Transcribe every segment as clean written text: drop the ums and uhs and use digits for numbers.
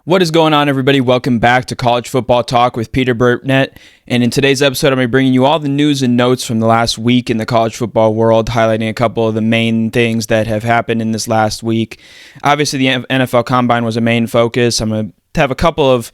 What is going on, everybody? Welcome back to College Football Talk with Peter Burtnett. And in today's episode, I'm going to be bringing you all the news and notes from the last week in the college football world, highlighting a couple of the main things that have happened in this last week. Obviously, the NFL Combine was a main focus. I'm going to have a couple of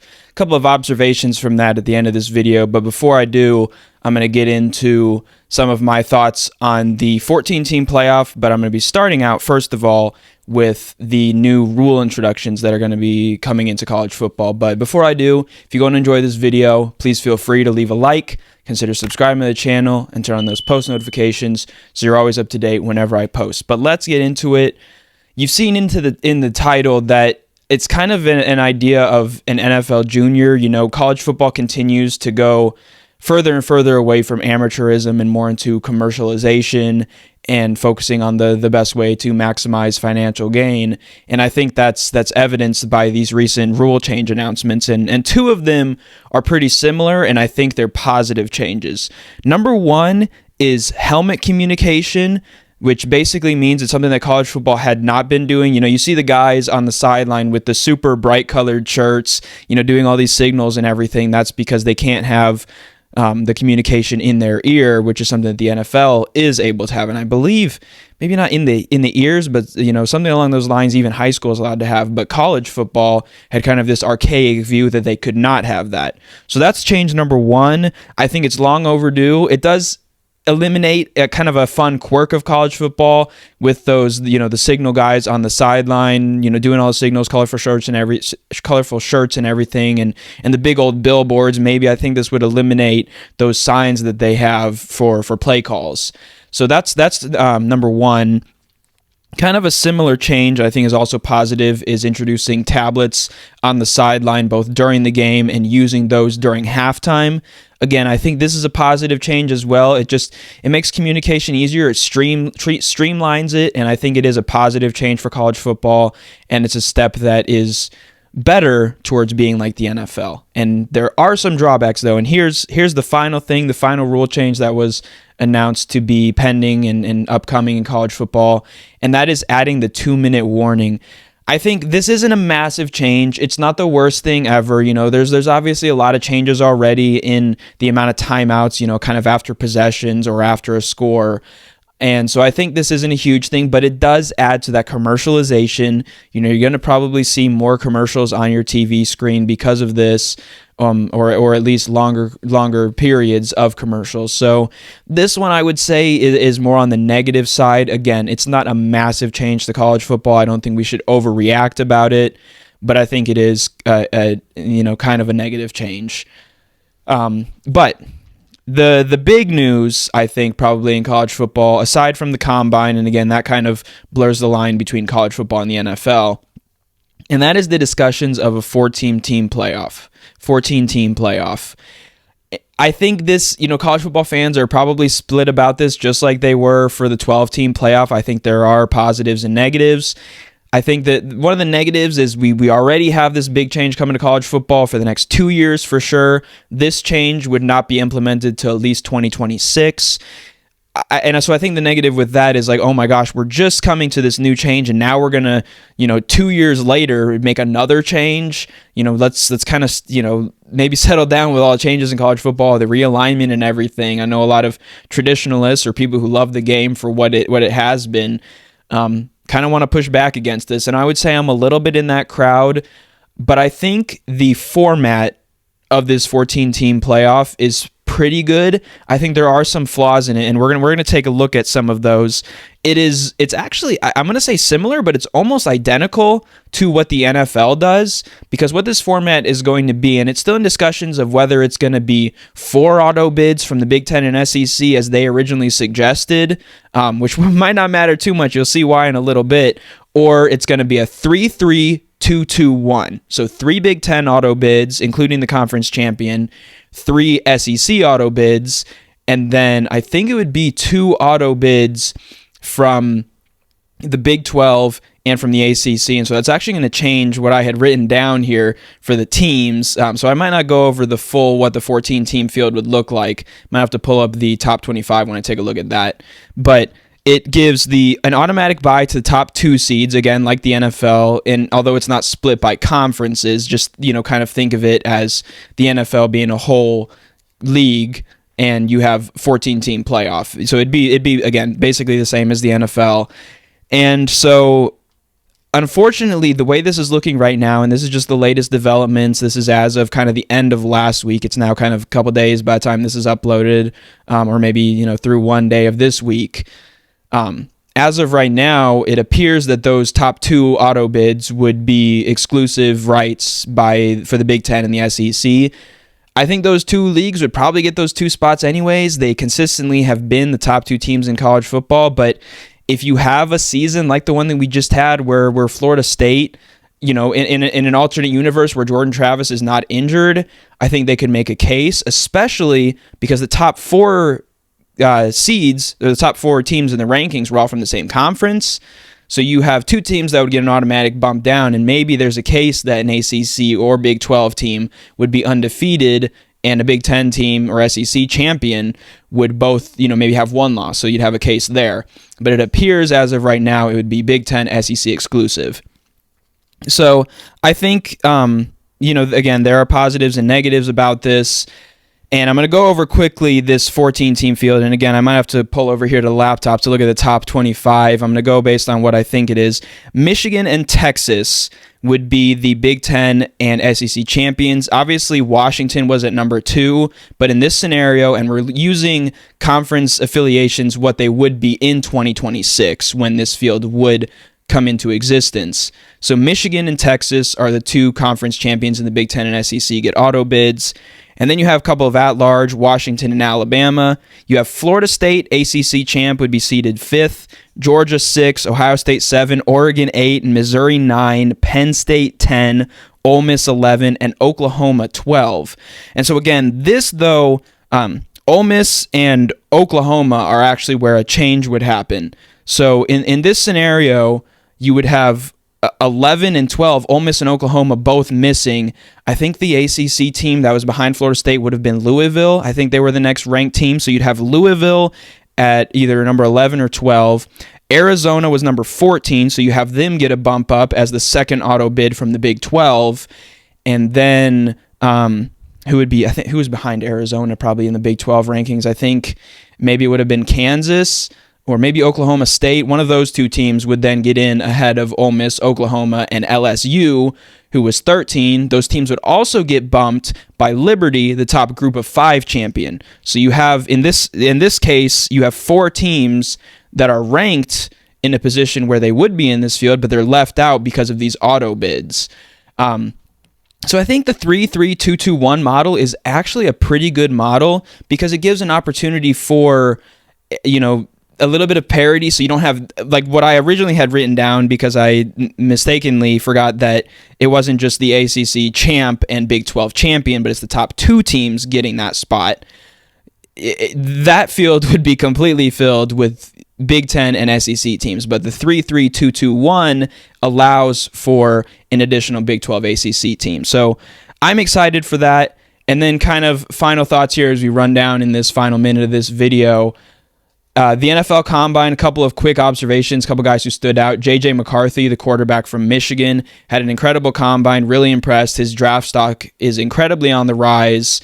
observations from that at the end of this video. But before I do, I'm going to get into some of my thoughts on the 14-team playoff. But I'm going to be starting out, first of all, with the new rule introductions that are going to be coming into college football. But before I do, if you're going to enjoy this video, please feel free to leave a like, consider subscribing to the channel, and turn on those post notifications so you're always up to date whenever I post. But let's get into it. You've seen in the title that it's kind of an idea of an NFL junior. You know, college football continues to go further and further away from amateurism and more into commercialization and focusing on the best way to maximize financial gain. And I think that's evidenced by these recent rule change announcements. And two of them are pretty similar, and I think they're positive changes. Number one is helmet communication, which basically means it's something that college football had not been doing. You know, you see the guys on the sideline with the super bright colored shirts, you know, doing all these signals and everything. That's because they can't have the communication in their ear, which is something that the NFL is able to have. And I believe maybe not in the ears, but, you know, something along those lines, even high school is allowed to have. But college football had kind of this archaic view that they could not have that. So that's change number one. I think it's long overdue. It does eliminate a kind of a fun quirk of college football with those, you know, the signal guys on the sideline, you know, doing all the signals, colorful shirts and everything, and the big old billboards. Maybe I think this would eliminate those signs that they have for play calls. So that's number one. Kind of a similar change I think is also positive is introducing tablets on the sideline both during the game and using those during halftime. Again, I think this is a positive change as well. It makes communication easier. It streamlines it, and I think it is a positive change for college football, and it's a step that is better towards being like the NFL. And there are some drawbacks though, and here's the final thing, the final rule change that was announced to be pending and upcoming in college football, and that is adding the 2-minute warning. I think this isn't a massive change. It's not the worst thing ever. You know, there's obviously a lot of changes already in the amount of timeouts, you know, kind of after possessions or after a score. And so I think this isn't a huge thing, but it does add to that commercialization. You know, you're going to probably see more commercials on your TV screen because of this, or at least longer periods of commercials. So this one I would say is more on the negative side. Again, it's not a massive change to college football. I don't think we should overreact about it, but I think it is kind of a negative change. But the big news, I think, probably in college football, aside from the combine, and again, that kind of blurs the line between college football and the NFL, and that is the discussions of a 14-team playoff. I think this, you know, college football fans are probably split about this just like they were for the 12-team playoff. I think there are positives and negatives. I think that one of the negatives is we already have this big change coming to college football for the next 2 years for sure. This change would not be implemented till at least 2026. And so I think the negative with that is like, oh my gosh, we're just coming to this new change, and now we're going to, you know, 2 years later make another change. You know, let's kind of, you know, maybe settle down with all the changes in college football, the realignment and everything. I know a lot of traditionalists or people who love the game for what it has been, kind of want to push back against this. And I would say I'm a little bit in that crowd, but I think the format of this 14-team playoff is pretty good. I think there are some flaws in it, and we're gonna take a look at some of those. It's actually, I'm gonna say similar, but it's almost identical to what the NFL does, because what this format is going to be, and it's still in discussions of whether it's going to be 4 auto bids from the Big Ten and SEC as they originally suggested, which might not matter too much. You'll see why in a little bit. Or it's going to be a 3-3-2-2-1. So 3 Big Ten auto bids, including the conference champion, 3 SEC auto bids, and then I think it would be 2 auto bids from the Big 12 and from the ACC. And so that's actually going to change what I had written down here for the teams. So I might not go over the full what the 14-team field would look like. Might have to pull up the top 25 when I take a look at that. But it gives an automatic bye to the top 2 seeds, again, like the NFL, and although it's not split by conferences, just, kind of think of it as the NFL being a whole league, and you have 14-team playoff. So it'd be again, basically the same as the NFL. And so, unfortunately, the way this is looking right now, and this is just the latest developments, this is as of kind of the end of last week. It's now kind of a couple days by the time this is uploaded, or maybe, through one day of this week. As of right now, it appears that those top 2 auto bids would be exclusive rights for the Big Ten and the SEC. I think those 2 leagues would probably get those 2 spots anyways. They consistently have been the top 2 teams in college football, but if you have a season like the one that we just had where Florida State, in an alternate universe where Jordan Travis is not injured, I think they could make a case, especially because the top 4 seeds, or the top 4 teams in the rankings were all from the same conference. So you have 2 teams that would get an automatic bump down, and maybe there's a case that an ACC or Big 12 team would be undefeated, and a Big 10 team or SEC champion would both, maybe have 1 loss. So you'd have a case there. But it appears as of right now, it would be Big 10 SEC exclusive. So I think, again, there are positives and negatives about this. And I'm going to go over quickly this 14-team field. And again, I might have to pull over here to the laptop to look at the top 25. I'm going to go based on what I think it is. Michigan and Texas would be the Big Ten and SEC champions. Obviously, Washington was at number 2. But in this scenario, and we're using conference affiliations, what they would be in 2026 when this field would come into existence. So Michigan and Texas are the 2 conference champions in the Big Ten and SEC, get auto bids. And then you have a couple of at-large, Washington and Alabama. You have Florida State, ACC champ, would be seeded 5th. Georgia 6, Ohio State 7, Oregon 8, Missouri 9, Penn State 10, Ole Miss 11, and Oklahoma 12. And so again, this though, Ole Miss and Oklahoma are actually where a change would happen. So in this scenario, you would have 11 and 12, Ole Miss and Oklahoma both missing. I think the ACC team that was behind Florida State would have been Louisville. I think they were the next ranked team. So you'd have Louisville at either number 11 or 12. Arizona was number 14, so you have them get a bump up as the second auto bid from the Big 12. And then who was behind Arizona probably in the Big 12 rankings? I think maybe it would have been Kansas or maybe Oklahoma State. One of those 2 teams would then get in ahead of Ole Miss, Oklahoma, and LSU, who was 13. Those teams would also get bumped by Liberty, the top group of 5 champion. So you have, in this case, you have 4 teams that are ranked in a position where they would be in this field, but they're left out because of these auto bids. So I think the 3-3-2-2-1 model is actually a pretty good model because it gives an opportunity for, a little bit of parity, so you don't have like what I originally had written down, because I mistakenly forgot that it wasn't just the ACC champ and Big 12 champion, but it's the top 2 teams getting that spot. That field would be completely filled with Big 10 and SEC teams, but the 3-3-2-2-1 allows for an additional Big 12 ACC team. So I'm excited for that. And then kind of final thoughts here as we run down in this final minute of this video. The NFL Combine, a couple of quick observations, a couple guys who stood out. J.J. McCarthy, the quarterback from Michigan, had an incredible Combine, really impressed. His draft stock is incredibly on the rise.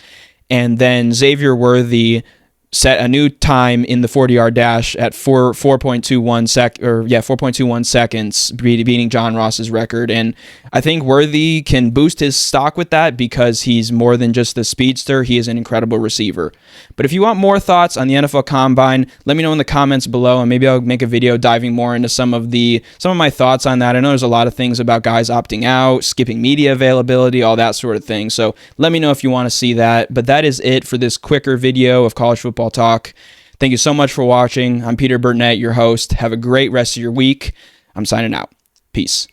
And then Xavier Worthy set a new time in the 40-yard dash at 4.21 seconds, beating John Ross's record. And I think Worthy can boost his stock with that because he's more than just a speedster. He is an incredible receiver. But if you want more thoughts on the NFL Combine, let me know in the comments below, and maybe I'll make a video diving more into some of my thoughts on that. I know there's a lot of things about guys opting out, skipping media availability, all that sort of thing. So let me know if you want to see that. But that is it for this quicker video of college football talk. Thank you so much for watching. I'm Peter Burnett, your host. Have a great rest of your week. I'm signing out. Peace.